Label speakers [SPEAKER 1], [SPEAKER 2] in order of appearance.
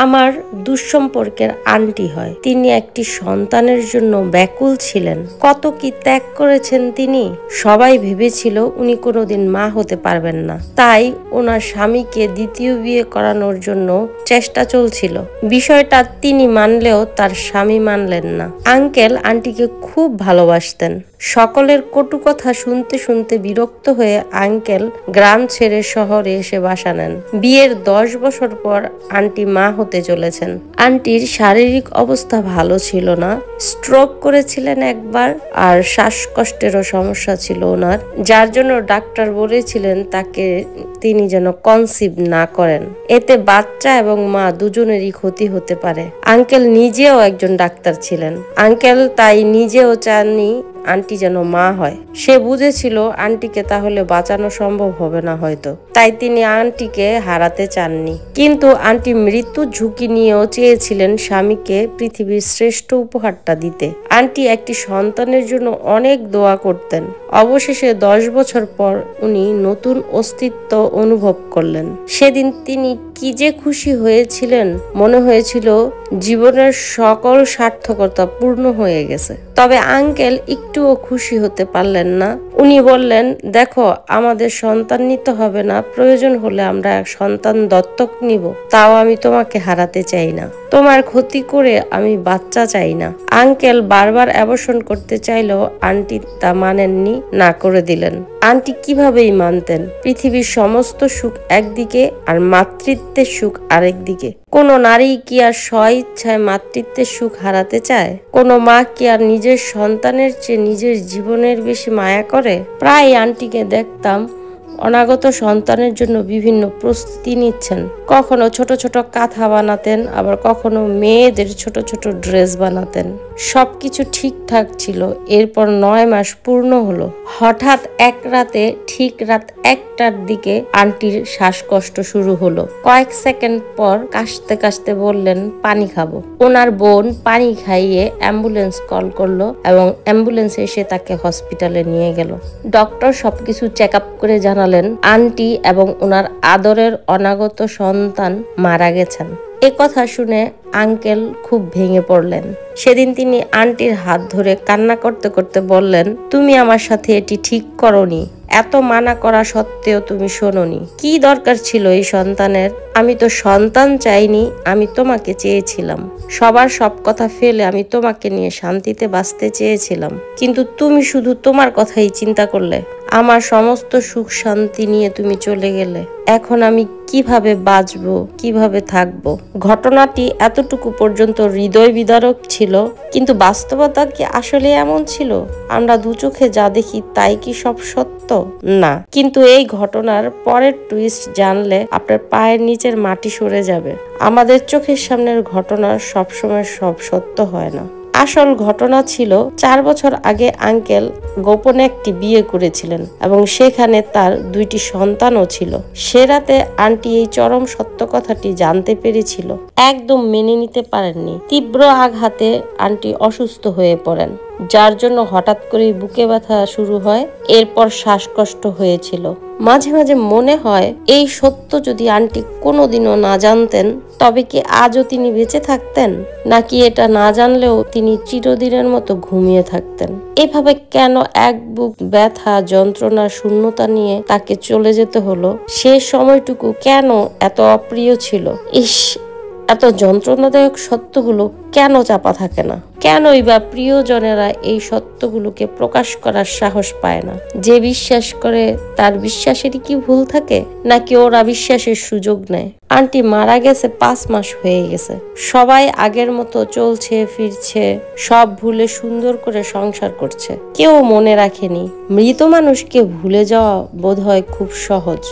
[SPEAKER 1] আমার দুঃসম্পর্কের আন্টি হয়। তিনি একটি সন্তানের জন্য ব্যাকুল ছিলেন। কত কি ত্যাগ করেছেন তিনি। সবাই ভেবেছিল উনি কোনোদিন মা হতে পারবেন না, তাই ওনার স্বামীকে দ্বিতীয় বিয়ে করানোর জন্য চেষ্টা চলছিল। বিষয়টা তিনি মানলেও তার স্বামী মানলেন না। আঙ্কেল আন্টিকে খুব ভালোবাসতেন। সকলের কটু কথা শুনতে শুনতে বিরক্ত হয়ে আঙ্কেল গ্রাম ছেড়ে শহরে এসে বাসা নেন। বিয়ের 10 বছর পর আন্টি মা হতে চলেছেন। আন্টির শারীরিক অবস্থা ভালো ছিল না, স্ট্রোক করেছিলেন একবার, আর শ্বাসকষ্টেরও সমস্যা ছিল ওনার, যার জন্য ডাক্তার বলেছিলেন তাকে তিনি যেন কনসিভ না করেন। এতে বাচ্চা এবং মা দুজনেরই ক্ষতি হতে পারে। আঙ্কেল নিজেও একজন ডাক্তার ছিলেন। আঙ্কেল তাই নিজেও চাননি আন্টি যেন মা হয়। সে বুঝেছিল আন্টিকে তাহলে বাঁচানো সম্ভব হবে না হয়তো, তাই তিনি আন্টিকে হারাতে চাননি। কিন্তু আন্টি মৃত্যুর ঝুঁকি নিয়েও চেয়েছিলেন স্বামীকে পৃথিবীর শ্রেষ্ঠ উপহারটা দিতে। আন্টি একটি সন্তানের জন্য অনেক দোয়া করতেন। অবশেষে 10 বছর পর উনি নতুন অস্তিত্ব অনুভব করলেন। সেদিন তিনি কি যে খুশি হয়েছিলেন, মনে হয়েছিল জীবনের সকল সার্থকতা পূর্ণ হয়ে গেছে। তবে আঙ্কেল একটুও খুশি হতে পারলেন না। উনি বললেন, দেখো, আমাদের সন্তান নিতে হবে না, প্রয়োজন হলে আমরা সন্তান দত্তক নিব, তাও আমি তোমাকে হারাতে চাই না। তোমার ক্ষতি করে আমি বাচ্চা চাই না। আঙ্কেল বারবার অ্যাবর্শন করতে চাইলেও আন্টি তা মানেননি, না করে দিলেন। আন্টি কিভাবেই মানতেন? পৃথিবীর সমস্ত সুখ একদিকে আর মাতৃত্বের সুখ আরেক দিকে। কোন নারী কি আর স্ব-ইচ্ছায় মাতৃত্বের সুখ হারাতে চায়? কোন মা কি আর নিজের সন্তানের চেয়ে নিজের জীবনের বেশি মায়া করে? প্রায় আন্টিকে দেখতাম অনাগত সন্তানের জন্য বিভিন্ন প্রস্তুতি নিচ্ছেন। কখনো ছোট ছোট কাঁথা বানাতেন, আবার কখনো মেয়েদের ছোট ছোট ড্রেস বানাতেন। সবকিছু ঠিকঠাক ছিল। এরপর 9 মাস পূর্ণ হলো। হঠাৎ এক রাতে ঠিক রাত 1টার দিকে আন্টির শ্বাসকষ্ট শুরু হলো। কয়েক সেকেন্ড পর কাশতে কাশতে বললেন, পানি খাবো। ওনার বোন পানি খাইয়ে অ্যাম্বুলেন্স কল করলো এবং অ্যাম্বুলেন্স এসে তাকে হসপিটালে নিয়ে গেল। ডক্টর সবকিছু চেক আপ করে জানালেন আন্টি এবং ওনার আদরের অনাগত সন্তান মারা গেছেন। এ কথা শুনে আঙ্কেল খুব ভেঙে পড়লেন। সেদিন তিনি আন্টির হাত ধরে কান্না করতে করতে বললেন, তুমি আমার সাথে এটি ঠিক করনি। এত মানা করা সত্ত্বেও তুমি শোনোনি। কি দরকার ছিল এই সন্তানের? আমি তো সন্তান চাইনি, আমি তোমাকে চেয়েছিলাম। সবার সব কথা ফেলে আমি তোমাকে নিয়ে শান্তিতে বাঁচতে চেয়েছিলাম, কিন্তু তুমি শুধু তোমার কথাই চিন্তা করলে। আমার সমস্ত সুখ শান্তি নিয়ে তুমি চলে গেলে। এখন আমি কিভাবে বাঁচবো, কিভাবে থাকবো? ঘটনাটি এতটুকু পর্যন্ত হৃদয় বিদারক ছিল, কিন্তু বাস্তবতা কি আসলে এমন ছিল? আমরা দু চোখে যা দেখি তাই কি সব সত্য? না। কিন্তু এই ঘটনার পরের টুইস্ট জানলে আপনার পায়ের নিচের মাটি সরে যাবে। আমাদের চোখের সামনের ঘটনা সবসময় সব সত্য হয় না। আসল ঘটনা ছিল 4 বছর আগে আঙ্কেল গোপনে একটি বিয়ে করেছিলেন এবং সেখানে তার 2টি সন্তানও ছিল। সে রাতে আন্টি এই চরম সত্য কথাটি জানতে পেরেছিল। একদম মেনে নিতে পারেননি। তীব্র আঘাতে আন্টি অসুস্থ হয়ে পড়েন, যার জন্য হঠাৎ করে বুকে ব্যথা শুরু হয়। এরপর শ্বাসকষ্ট হয়েছিল। মাঝে মাঝে মনে হয় এই সত্য যদি আন্টি কোনোদিনও না জানতেন, তবে কি আজও তিনি বেঁচে থাকতেন, নাকি এটা না জানলেও তিনি চিরদিনের মতো ঘুমিয়ে থাকতেন? এভাবে কেন এক বুক ব্যথা, যন্ত্রণা, শূন্যতা নিয়ে তাকে চলে যেতে হলো? সে সময়টুকু কেন এত অপ্রিয় ছিল? ইস, এত যন্ত্রণাদায়ক সত্যগুলো কেন চাপা থাকে না? কেনই বা প্রিয়জনেরা এই সত্যগুলোকে প্রকাশ করার সাহস পায় না? যে বিশ্বাস করে তার বিশ্বাসেরই কি ভুল থাকে, নাকি ওরা বিশ্বাসের সুযোগ নেয়? আন্টি মারা গেছে 5 মাস হয়ে গেছে। সবাই আগের মতো চলছে ফিরছে, সব ভুলে সুন্দর করে সংসার করছে। কেউ মনে রাখেনি। মৃত মানুষকে ভুলে যাওয়া বোধহয় খুব সহজ।